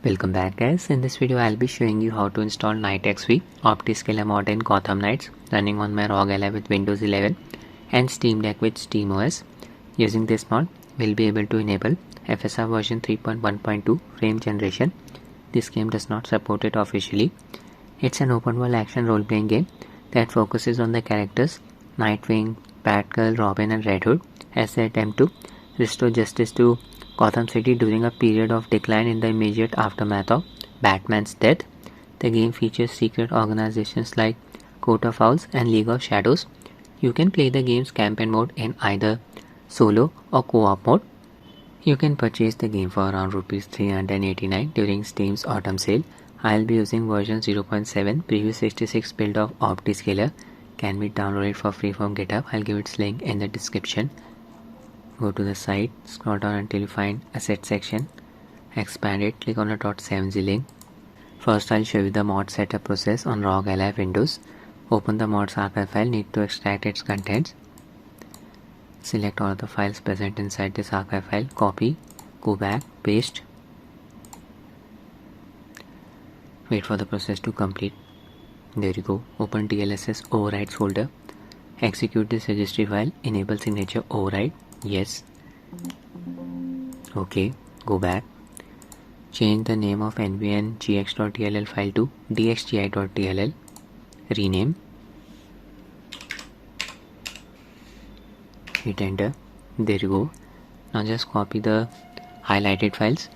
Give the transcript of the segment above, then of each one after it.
Welcome back guys. In this video I'll be showing you how to install NightXV Optiscaler mod in Gotham Knights running on my Rog Ally with Windows 11 and Steam Deck with SteamOS. Using this mod we'll be able to enable FSR version 3.1.2 frame generation. This game does not support it officially. It's an open world action role playing game that focuses on the characters Nightwing, Batgirl, Robin and Red Hood as they attempt to restore justice to Gotham City during a period of decline in the immediate aftermath of Batman's death. The game features secret organizations like Court of Owls and League of Shadows. You can play the game's campaign mode in either solo or co-op mode. You can purchase the game for around Rs 389 during Steam's autumn sale. I'll be using version 0.7. Previous 66 build of Optiscaler can be downloaded for free from GitHub. I'll give its link in the description. Go to the site, scroll down until you find asset section, expand it, click on the .7z link. First I'll show you the mod setup process on Rog Ally Windows. Open the mods archive file, need to extract its contents. Select all the files present inside this archive file, copy, go back, paste. Wait for the process to complete. There you go. Open DLSS overrides folder. Execute this registry file, enable signature override. Yes. Okay, go back. Change the name of nvn.gx.dll file to dxgi.dll. Rename. Hit enter. There you go. Now just copy the highlighted files.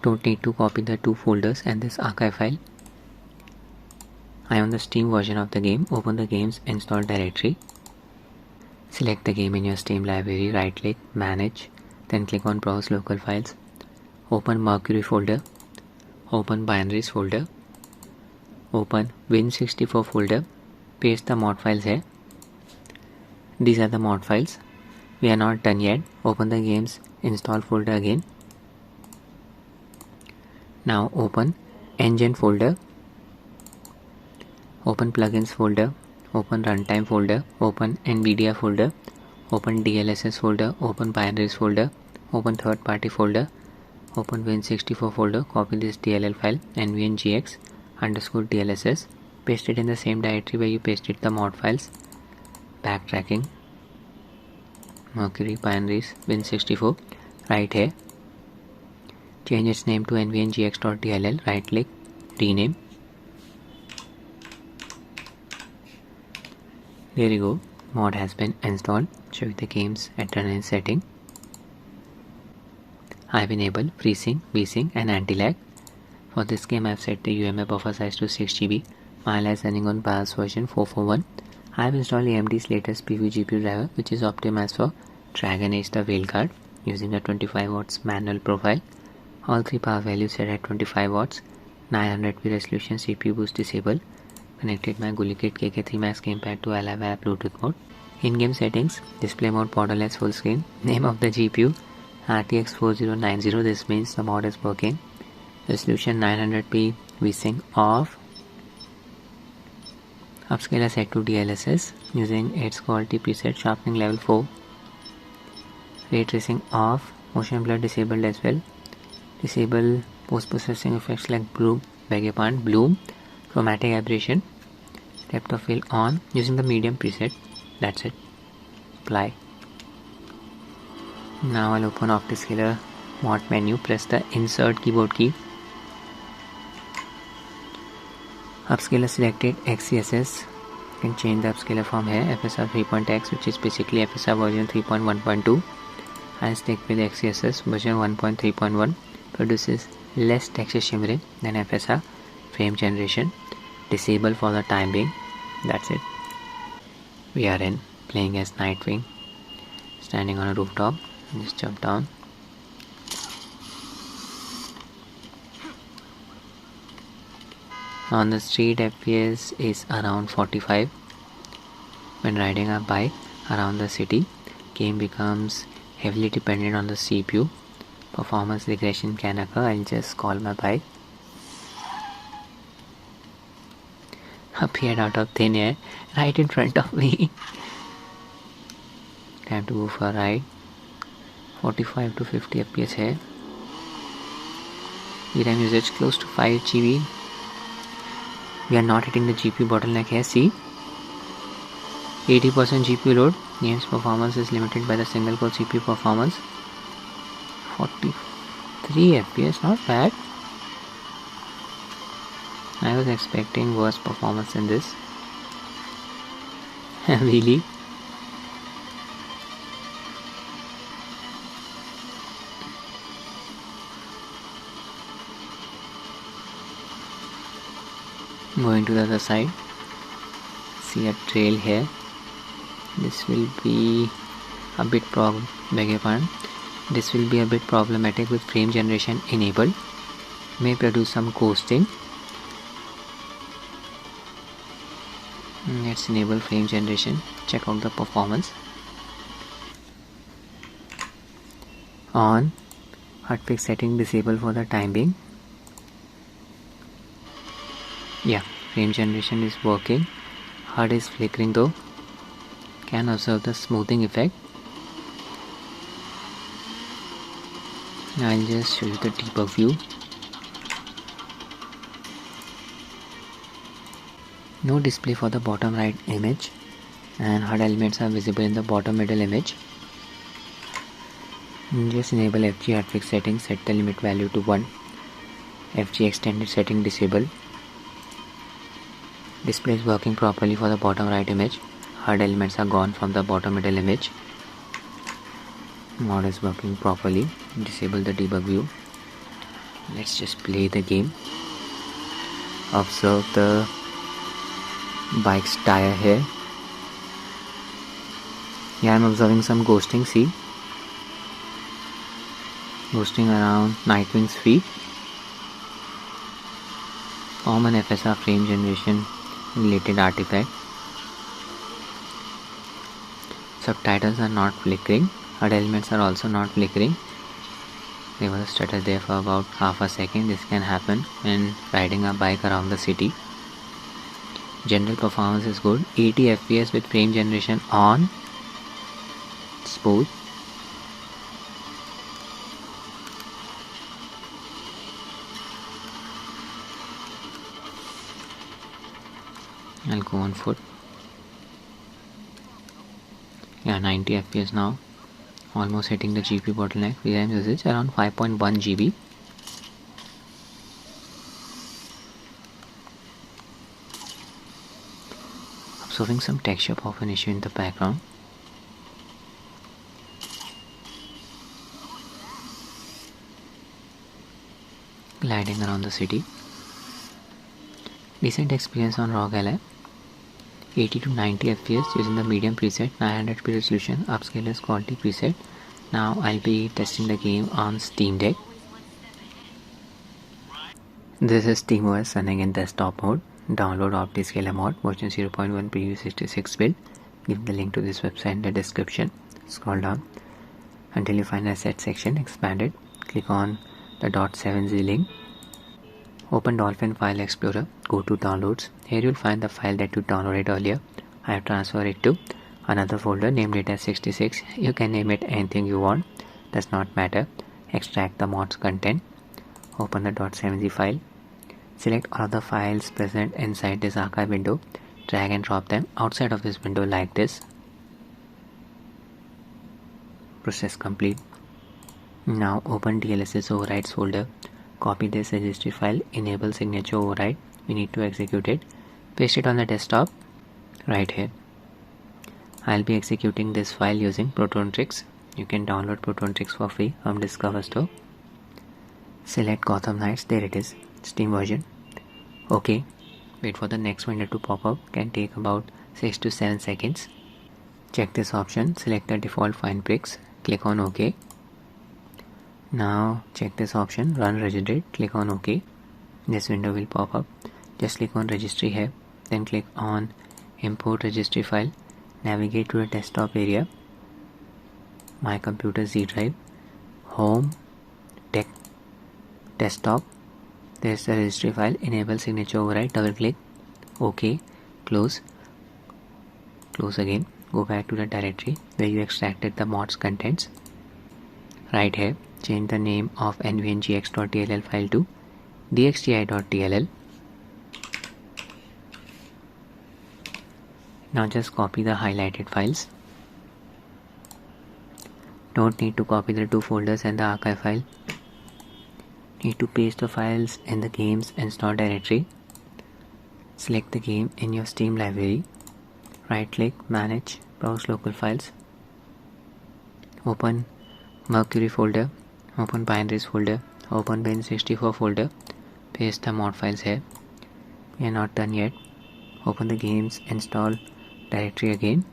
Don't need to copy the two folders and this archive file. I am on the Steam version of the game. Open the game's install directory. Select the game in your Steam library, right click, manage, then click on browse local files. Open Mercury folder, open binaries folder, open Win64 folder, paste the mod files here. These are the mod files. We are not done yet. Open the game's install folder again. Now open engine folder, open plugins folder, open runtime folder, open NVIDIA folder, open DLSS folder, open binaries folder, open third party folder, open Win64 folder, copy this DLL file nvngx_DLSS, paste it in the same directory where you pasted the mod files. Backtracking, Mercury binaries Win64, right here. Change its name to nvngx.dll, right click, rename. There you go, mod has been installed. Show you the game's adrenaline setting. I've enabled FreeSync, VSync and anti-lag. For this game I've set the UMA buffer size to 6 GB. My Ally is running on BIOS version 4.4.1. I've installed AMD's latest PV GPU driver which is optimized for Dragon Age the Veilguard using a 25 watts manual profile. All three power values set at 25 watts. 900p resolution CPU boost disabled. Connected my GuliKit KK3 Max gamepad to Ally via Bluetooth mode. In-game settings, display mode borderless full screen. Name of the GPU RTX 4090. This means the mod is working. Resolution 900p, VSync off. Upscaler set to DLSS using its quality preset. Sharpening level 4. Ray tracing off. Motion blur disabled as well. Disable post-processing effects like bloom, chromatic aberration. Depth of field on using the medium preset. That's it. Apply. Now I'll open Optiscaler Mod Menu. Press the insert keyboard key. Upscaler selected XCSS. You can change the upscaler from here. FSR 3.x, which is basically FSR version 3.1.2. I'll stick with XCSS version 1.3.1. Produces less texture shimmering than FSR. Frame generation disable for the time being. That's it. We are in, playing as Nightwing, standing on a rooftop. Just jump down. On the street FPS is around 45. When riding a bike around the city, game becomes heavily dependent on the CPU. Performance regression can occur. I'll just call my bike. Appeared out of thin air right in front of me. Time to go for a ride. 45 to 50 FPS है. VRAM usage close to 5 GB. We are not hitting the GPU bottleneck here. See, 80% GPU load. Game's performance is limited by the single core CPU performance. 43 FPS, not bad. I was expecting worse performance than this. Really. Going to the other side, see a trail here. This will be a bit This will be a bit problematic with frame generation enabled. May produce some ghosting. Let's enable frame generation. Check out the performance. On. Hudfix setting disable for the time being. Yeah, frame generation is working. HUD is flickering though. Can observe the smoothing effect. I'll just show you the debug view. No display for the bottom right image, and HUD elements are visible in the bottom middle image. Just enable FG Hudfix settings, set the limit value to 1. FG extended setting disable. Display is working properly for the bottom right image. HUD elements are gone from the bottom middle image. Mod is working properly. Disable the debug view. Let's just play the game. Observe the bike's tire here. Yeah, I'm observing some ghosting. See, ghosting around Nightwing's feet. Common FSR frame generation related artifact. Subtitles are not flickering. HUD elements are also not flickering. There was a stutter there for about half a second. This can happen when riding a bike around the city. General performance is good. 80 FPS with frame generation on. Smooth. I'll go on foot. Yeah, 90 FPS now. Almost hitting the GPU bottleneck. VRAM usage around 5.1 GB. Observing some texture pop an issue in the background. Gliding around the city. Decent experience on Rog Ally. 80 to 90 FPS using the medium preset, 900p resolution, upscaler's quality preset. Now I'll be testing the game on Steam Deck. This is SteamOS running in desktop mode. Download Optiscaler Mod version 0.1 preview 66 build. Give the link to this website in the description. Scroll down until you find the asset section, expand it. Click on the .7z link. Open Dolphin File Explorer, go to Downloads. Here you'll find the file that you downloaded earlier. I have transferred it to another folder, named it as 66. You can name it anything you want, does not matter. Extract the mod's content. Open the .7z file. Select all of the files present inside this archive window. Drag and drop them outside of this window like this. Process complete. Now open DLSS overrides folder. Copy this registry file, enable signature override. We need to execute it. Paste it on the desktop right here. I'll be executing this file using ProtonTricks. You can download ProtonTricks for free from Discover Store. Select Gotham Knights, there it is, Steam version. OK. Wait for the next window to pop up, can take about 6 to 7 seconds. Check this option, select the default fine bricks, click on OK. Now check this option, run registry, click on OK. This window will pop up. Just click on registry here, then click on import registry file. Navigate to the desktop area, my computer Z drive, home, tech, desktop. There's the registry file, enable signature override, double click, OK, close again. Go back to the directory where you extracted the mod's contents. Right here, change the name of nvngx.dll file to dxgi.dll. Now just copy the highlighted files. Don't need to copy the two folders and the archive file. Need to paste the files in the game's install directory. Select the game in your Steam library. Right click, manage, browse local files. Open Mercury folder, open binaries folder, open Win64 folder, paste the mod files here. We are not done yet. Open the game's install directory again.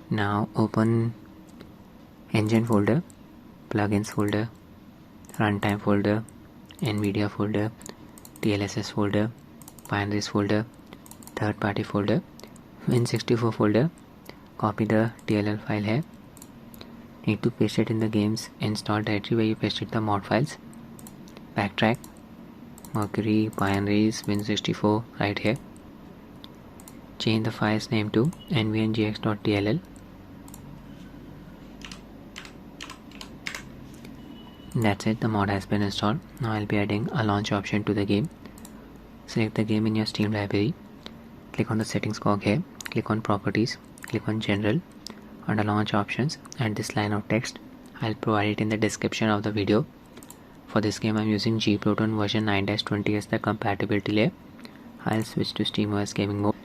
Now open engine folder, plugins folder, runtime folder, NVIDIA folder, DLSS folder, binaries folder, third party folder, Win64 folder. Copy the DLL file here. Need to paste it in the game's install directory where you pasted the mod files. Backtrack, Mercury, binaries, Win64 right here. Change the file's name to nvngx.dll. That's it, the mod has been installed. Now I'll be adding a launch option to the game. Select the game in your Steam library. Click on the settings cog here. Click on properties. Click on general. Under launch options, add this line of text. I'll provide it in the description of the video. For this game I'm using G-Proton version 9-20 as the compatibility layer. I'll switch to SteamOS gaming mode.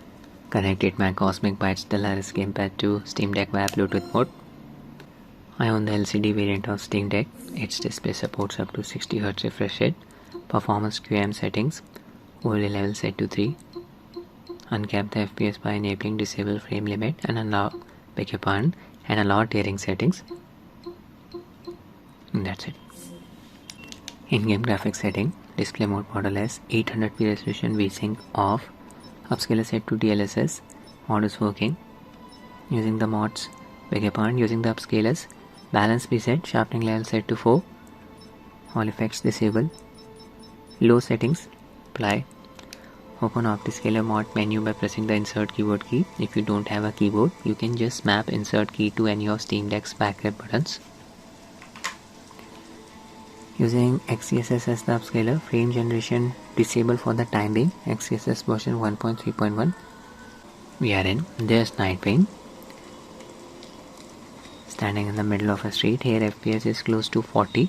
Connected my Cosmic Byte Stellaris gamepad to Steam Deck via Bluetooth mode. I own the LCD variant of Steam Deck. Its display supports up to 60 Hz refresh rate. Performance QM settings. Overlay level set to 3. Uncap the FPS by enabling disable frame limit and allow tearing settings. And that's it. In-game graphics setting, display mode model as 800p resolution VSync off. Upscaler set to DLSS. Mod is working. Using the upscalers. Balance preset, sharpening level set to 4. All effects disable. Low settings, apply. Open Optiscaler Mod Menu by pressing the insert keyboard key. If you don't have a keyboard, you can just map insert key to any of Steam Deck's backup buttons. Using XeSS as the upscaler, frame generation disable for the time being. XeSS version 1.3.1. We are in. There's Night Pain. Standing in the middle of a street. Here FPS is close to 40.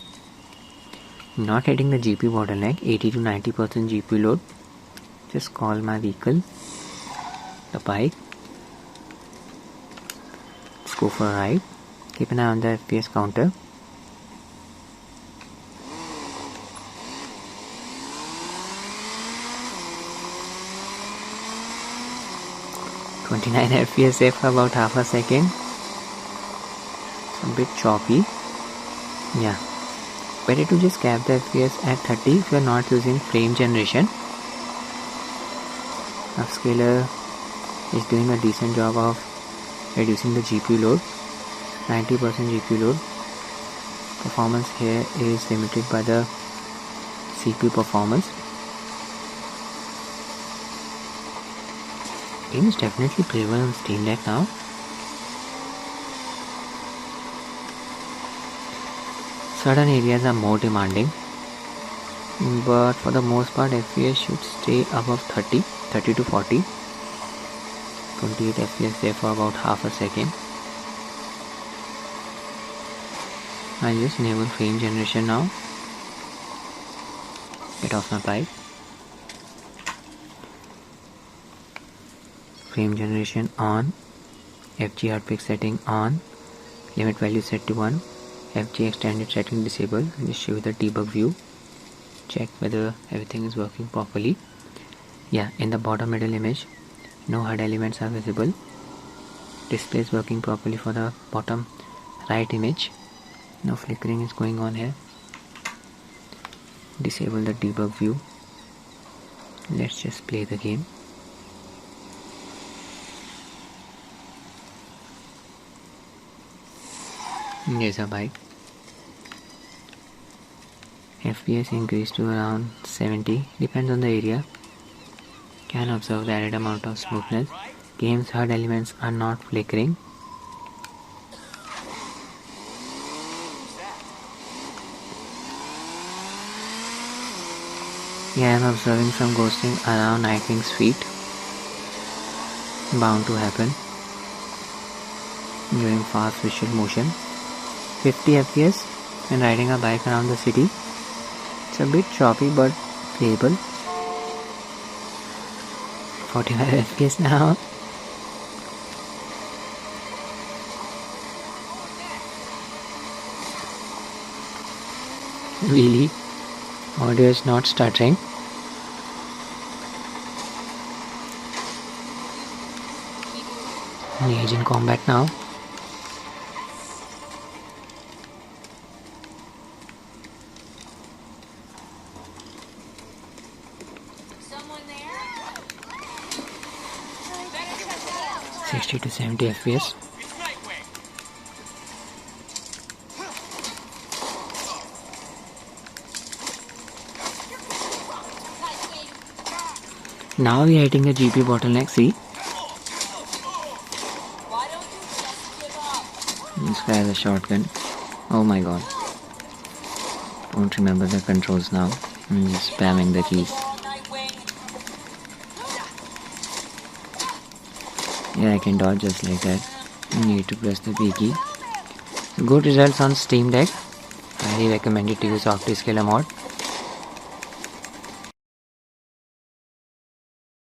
Not hitting the GPU bottleneck. 80 to 90% GPU load. Just call my vehicle, the bike. Let's go for a ride. Keep an eye on the FPS counter. (29 FPS there for about half a second. It's a bit choppy. Yeah. Better to just cap the FPS at 30 if you're not using frame generation. Upscaler is doing a decent job of reducing the GPU load. 90% GPU load. Performance here is limited by the CPU performance. Game is definitely playable on Steam Deck now. Certain areas are more demanding, but for the most part FPS should stay above 30 to 40. 28 FPS there for about half a second. I'll just enable frame generation now. Get off my bike. Frame generation on. FG Hudfix setting on. Limit value set to 1. FG extended setting disabled. Just show the debug view. Check whether everything is working properly. Yeah, in the bottom middle image, no HUD elements are visible. Display is working properly for the bottom right image. No flickering is going on here. Disable the debug view. Let's just play the game. Here's a bike. FPS increased to around 70, depends on the area. Can observe the added amount of smoothness. Game's HUD elements are not flickering. Yeah, I'm observing some ghosting around Nightwing's feet. Bound to happen during fast visual motion. 50 FPS and riding a bike around the city. It's a bit choppy but playable. 45 FPS now. Really? Audio is not stuttering. Engage in combat now. Someone there? 60 to 70 FPS. Now we are hitting the GPU bottleneck. See? Why don't you just give up? This guy has a shotgun. Oh my god. Don't remember the controls now. I'm just spamming the keys. Yeah, I can dodge just like that. You need to press the B key. So good results on Steam Deck. Highly recommended to use Optiscaler mod.